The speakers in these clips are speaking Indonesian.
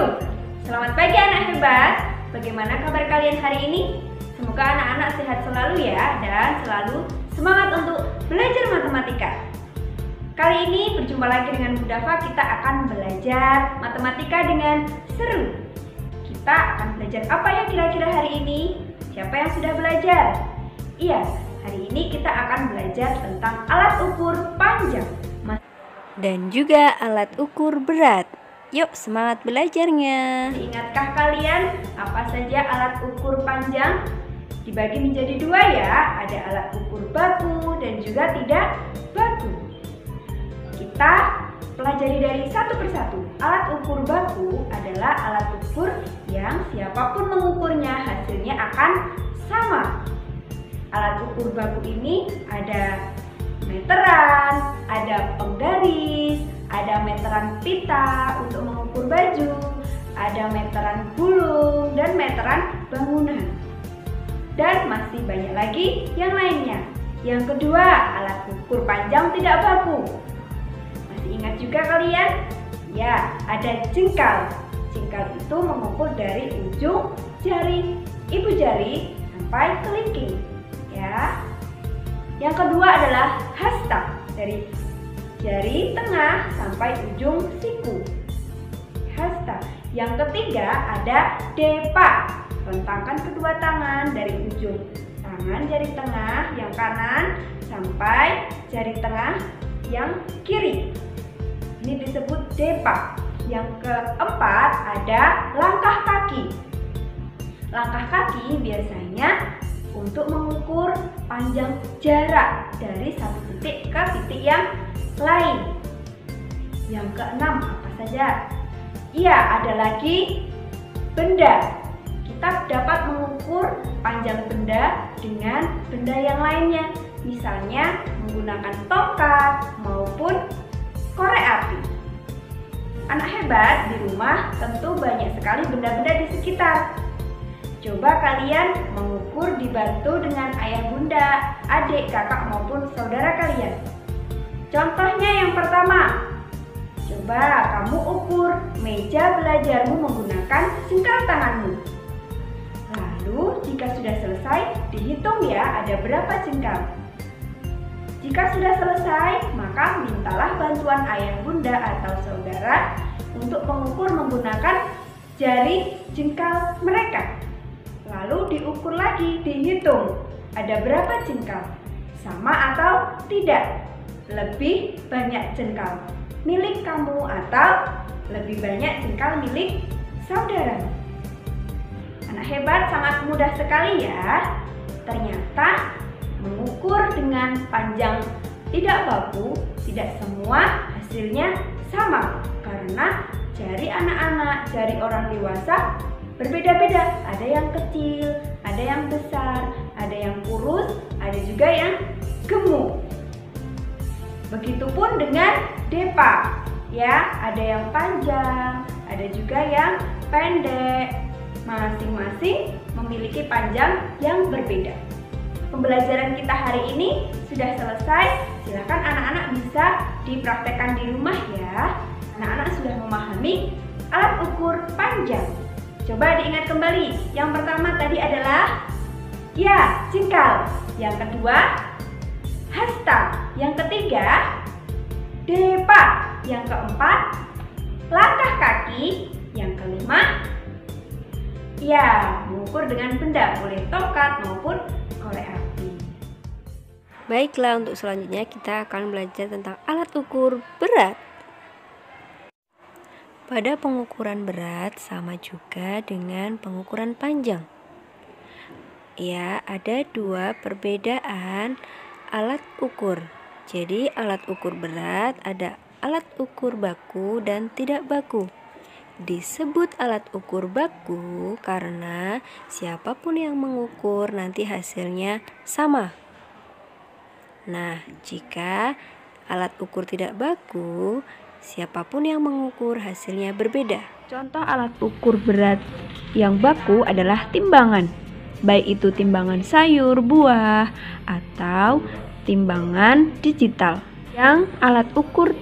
Halo, selamat pagi anak hebat. Bagaimana kabar kalian hari ini? Semoga anak-anak sehat selalu ya dan selalu semangat untuk belajar matematika. Kali ini berjumpa lagi dengan Bu Dafa, kita akan belajar matematika dengan seru. Kita akan belajar apa ya kira-kira hari ini? Siapa yang sudah belajar? Iya, hari ini kita akan belajar tentang alat ukur panjang dan juga alat ukur berat. Yuk semangat belajarnya. Ingatkah kalian apa saja alat ukur panjang? Dibagi menjadi dua ya, ada alat ukur baku dan juga tidak baku. Kita pelajari dari satu persatu. Alat ukur baku adalah alat ukur yang siapapun mengukurnya hasilnya akan sama. Alat ukur baku ini ada meteran, ada penggaris, ada meteran pita untuk mengukur baju, ada meteran gulung dan meteran bangunan. Dan masih banyak lagi yang lainnya. Yang kedua, alat ukur panjang tidak baku. Masih ingat juga kalian? Ya, ada jengkal. Jengkal itu mengukur dari ujung jari ibu jari sampai kelingking. Ya. Yang kedua adalah hasta, dari jari tengah sampai ujung siku. Hasta. Yang ketiga ada depa. Rentangkan kedua tangan dari ujung tangan jari tengah yang kanan sampai jari tengah yang kiri. Ini disebut depa. Yang keempat ada langkah kaki. Langkah kaki biasanya untuk mengukur panjang jarak dari satu titik ke titik yang lain. Yang keenam apa saja? Iya, ada lagi benda. Kita dapat mengukur panjang benda dengan benda yang lainnya. Misalnya menggunakan tongkat maupun korek api. Anak hebat di rumah tentu banyak sekali benda-benda di sekitar. Coba kalian mengukur dibantu dengan ayah bunda, adik, kakak maupun saudara kalian. Contohnya yang pertama, coba kamu ukur meja belajarmu menggunakan jengkal tanganmu. Lalu jika sudah selesai, dihitung ya ada berapa jengkal. Jika sudah selesai, maka mintalah bantuan ayah bunda atau saudara untuk mengukur menggunakan jari jengkal mereka. Lalu diukur lagi, dihitung ada berapa jengkal, sama atau tidak, lebih banyak jengkal milik kamu atau lebih banyak jengkal milik saudara. Anak hebat sangat mudah sekali ya. Ternyata mengukur dengan panjang tidak baku tidak semua hasilnya sama, karena jari anak-anak, jari orang dewasa berbeda-beda, ada yang kecil, ada yang besar, ada yang kurus, ada juga yang gemuk. Begitupun dengan depa, ya, ada yang panjang, ada juga yang pendek. Masing-masing memiliki panjang yang berbeda. Pembelajaran kita hari ini sudah selesai. Silakan anak-anak bisa dipraktekkan di rumah ya. Anak-anak sudah memahami alat ukur panjang. Coba diingat kembali, yang pertama tadi adalah ya, jengkal. Yang kedua, hasta. Yang ketiga, depa. Yang keempat, langkah kaki. Yang kelima, ya, mengukur dengan benda, boleh tongkat maupun korek api. Baiklah, untuk selanjutnya kita akan belajar tentang alat ukur berat. Pada pengukuran berat sama juga dengan pengukuran panjang. Ya, ada dua perbedaan alat ukur. Jadi alat ukur berat ada alat ukur baku dan tidak baku. Disebut alat ukur baku karena siapapun yang mengukur nanti hasilnya sama. Nah, jika alat ukur tidak baku, siapapun yang mengukur hasilnya berbeda. Contoh alat ukur berat yang baku adalah timbangan. Baik itu timbangan sayur, buah, atau timbangan digital. Yang alat ukur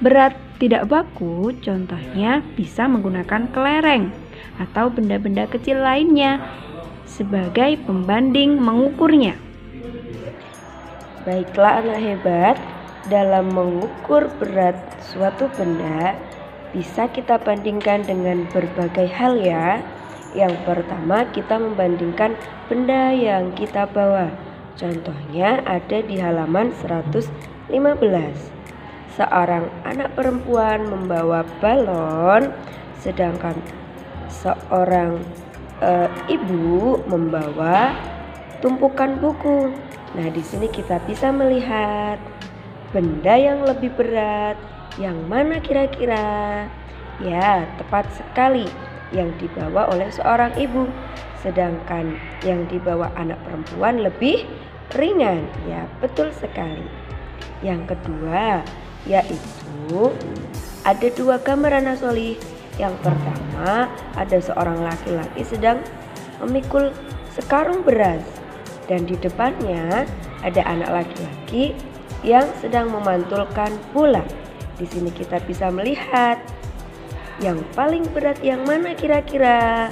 berat tidak baku contohnya bisa menggunakan kelereng atau benda-benda kecil lainnya sebagai pembanding mengukurnya. Baiklah anak hebat, dalam mengukur berat suatu benda bisa kita bandingkan dengan berbagai hal ya. Yang pertama kita membandingkan benda yang kita bawa. Contohnya ada di halaman 115. Seorang anak perempuan membawa balon, sedangkan seorang ibu membawa tumpukan buku. Nah, di sini kita bisa melihat benda yang lebih berat yang mana kira-kira? Ya, tepat sekali, yang dibawa oleh seorang ibu, sedangkan yang dibawa anak perempuan lebih ringan. Ya, betul sekali. Yang kedua yaitu ada dua gambar anak solih. Yang pertama ada seorang laki-laki sedang memikul sekarung beras, dan di depannya ada anak laki-laki yang sedang memantulkan bola. Di sini kita bisa melihat yang paling berat yang mana kira-kira?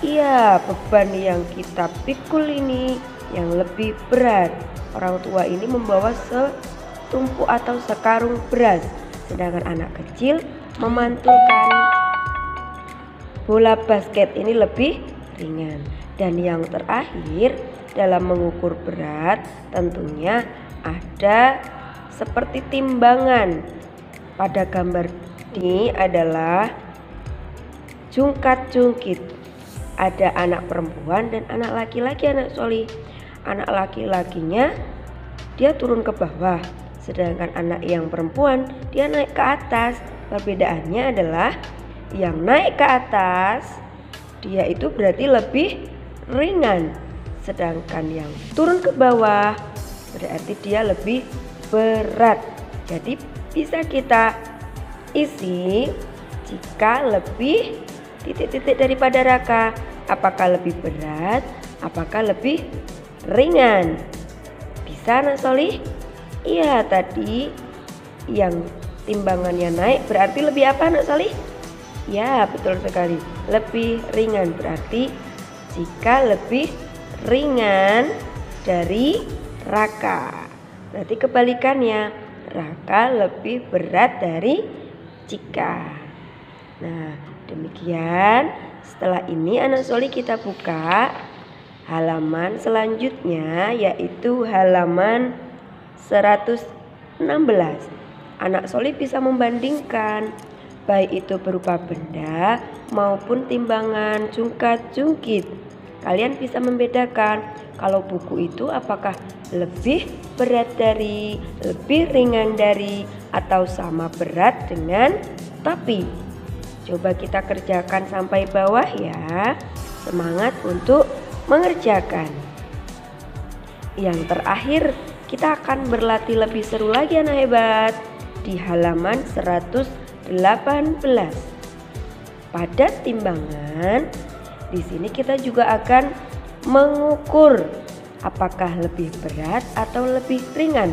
Iya, beban yang kita pikul ini yang lebih berat. Orang tua ini membawa setumpuk atau sekarung beras, sedangkan anak kecil memantulkan bola basket ini lebih ringan. Dan yang terakhir dalam mengukur berat tentunya ada seperti timbangan. Pada gambar ini adalah jungkat-jungkit. Ada anak perempuan dan anak laki-laki anak solih. Anak laki-lakinya dia turun ke bawah, sedangkan anak yang perempuan dia naik ke atas. Perbedaannya adalah yang naik ke atas dia itu berarti lebih ringan, sedangkan yang turun ke bawah berarti dia lebih berat. Jadi bisa kita isi jika lebih titik-titik daripada Raka. Apakah lebih berat? Apakah lebih ringan? Bisa anak solih? Iya, tadi yang timbangannya naik berarti lebih apa anak solih? Ya, betul sekali, lebih ringan. Berarti jika lebih ringan dari Raka, berarti kebalikannya, Raka lebih berat dari Cika. Nah, demikian. Setelah ini anak solih kita buka halaman selanjutnya, yaitu halaman 116. Anak solih bisa membandingkan baik itu berupa benda maupun timbangan jungkat-jungkit. Kalian bisa membedakan kalau buku itu apakah lebih berat dari, lebih ringan dari, atau sama berat dengan topi. Coba kita kerjakan sampai bawah ya. Semangat untuk mengerjakan. Yang terakhir kita akan berlatih lebih seru lagi anak hebat di halaman 118. Pada timbangan di sini kita juga akan mengukur apakah lebih berat atau lebih ringan.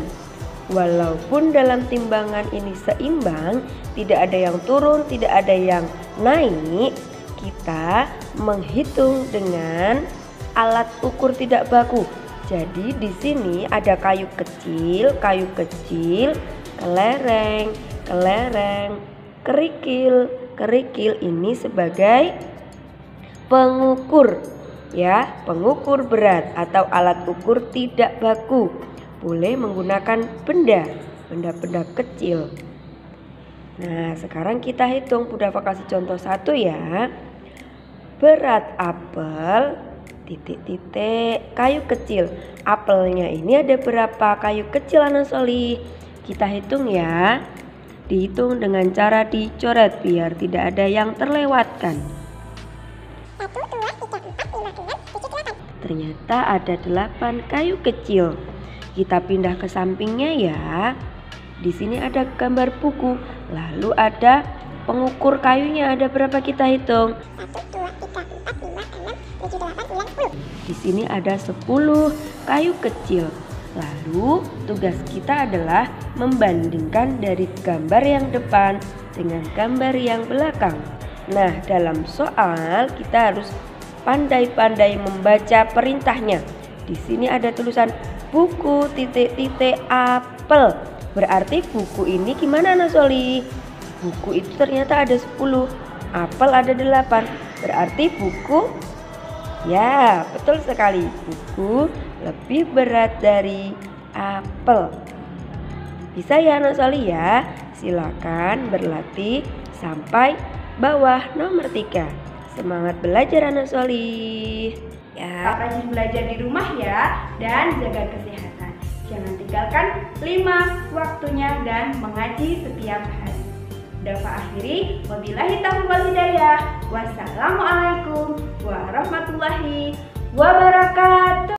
Walaupun dalam timbangan ini seimbang, tidak ada yang turun, tidak ada yang naik, kita menghitung dengan alat ukur tidak baku. Jadi di sini ada kayu kecil, kelereng, kerikil ini sebagai pengukur ya, pengukur berat atau alat ukur tidak baku. Boleh menggunakan benda kecil. Nah, sekarang kita hitung. Bunda kasih contoh satu ya. Berat apel titik-titik kayu kecil. Apelnya ini ada berapa kayu kecil anak solih? Kita hitung ya. Dihitung dengan cara dicoret biar tidak ada yang terlewatkan. 1, 2, 3, 4, 5, 6, 7, 8. Ternyata ada 8 kayu kecil. Kita pindah ke sampingnya ya. Di sini ada gambar buku. Lalu ada pengukur kayunya, ada berapa kita hitung? 1, 2, 3, 4, 5, 6, 7, 8, 9, 10. Di sini ada 10 kayu kecil. Lalu tugas kita adalah membandingkan dari gambar yang depan dengan gambar yang belakang. Nah, dalam soal kita harus pandai-pandai membaca perintahnya. Di sini ada tulisan buku ... apel. Berarti buku ini gimana Anak Soli? Buku itu ternyata ada 10, apel ada 8. Berarti buku, ya betul sekali, buku lebih berat dari apel. Bisa ya Anak Soli ya? Silakan berlatih sampai bawah nomor 3. Semangat belajar Anak Soli. Tetap rajin belajar di rumah ya, dan jaga kesehatan. Jangan tinggalkan 5 waktunya dan mengaji setiap hari. Dafa akhiri, wabillahi taufiq wal hidayah. Wassalamualaikum warahmatullahi wabarakatuh.